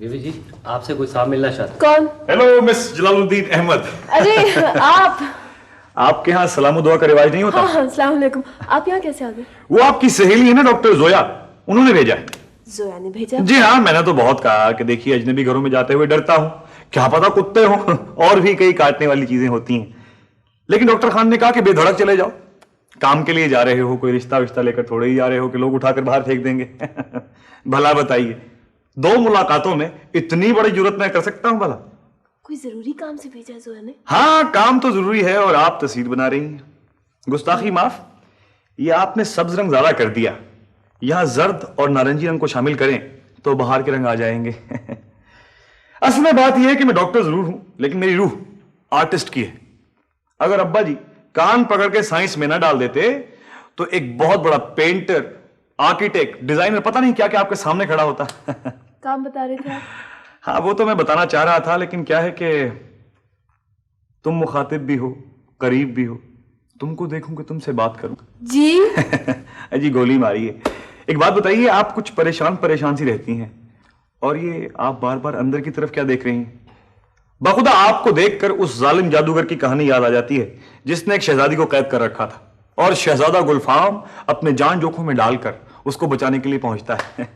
बीवी जी, आपसे कोई साहब मिलना चाहता है। कौन? Hello miss Jalaluddin Ahmed. अरे आप। आपके यहाँ सलाम दुआ का रिवाज नहीं होता? हाँ, अस्सलाम वालेकुम। आप यहाँ कैसे आ गए? वो आपकी सहेली है ना डॉक्टर जोया, उन्होंने भेजा है। जोया ने भेजा? जी हाँ, मैंने तो बहुत कहा कि देखिए अजनबी घरों में जाते हुए डरता हूँ, क्या पता कुत्ते हो और भी कई काटने वाली चीजें होती हैं, लेकिन डॉक्टर खान ने कहा कि बेधड़क चले जाओ। काम के लिए जा रहे हो, कोई रिश्ता विश्ता लेकर थोड़े ही जा रहे हो कि लोग उठाकर बाहर फेंक देंगे। भला बताइए, 2 मुलाकातों में इतनी बड़ी जुर्रत मैं कर सकता हूं भला? कोई जरूरी काम से भेजा है जोया ने? हाँ, काम तो जरूरी है और आप तस्वीर बना रही हैं। गुस्ताखी माफ, ये आपने सब्ज रंग ज्यादा कर दिया। यहां जर्द और नारंगी रंग को शामिल करें तो बाहर के रंग आ जाएंगे। असल में बात यह है कि मैं डॉक्टर जरूर हूं, लेकिन मेरी रूह आर्टिस्ट की है। अगर अब्बा जी कान पकड़ के साइंस में ना डाल देते तो एक बहुत बड़ा पेंटर, आर्किटेक्ट, डिजाइनर, पता नहीं क्या क्या आपके सामने खड़ा होता। काम बता रहे थे आप? हाँ, वो तो मैं बताना चाह रहा था, लेकिन क्या है कि तुम मुखातिब भी हो, करीब भी हो, तुमको देखूं कि तुमसे बात करूं। जी। जी गोली मारी है। एक बात बताइए, आप कुछ परेशान परेशान सी रहती हैं, और ये आप बार बार अंदर की तरफ क्या देख रही हैं? बखुदा आपको देखकर उस जालिम जादूगर की कहानी याद आ जाती है जिसने एक शहजादी को कैद कर रखा था और शहजादा गुलफाम अपने जान जोखों में डालकर उसको बचाने के लिए पहुंचता है।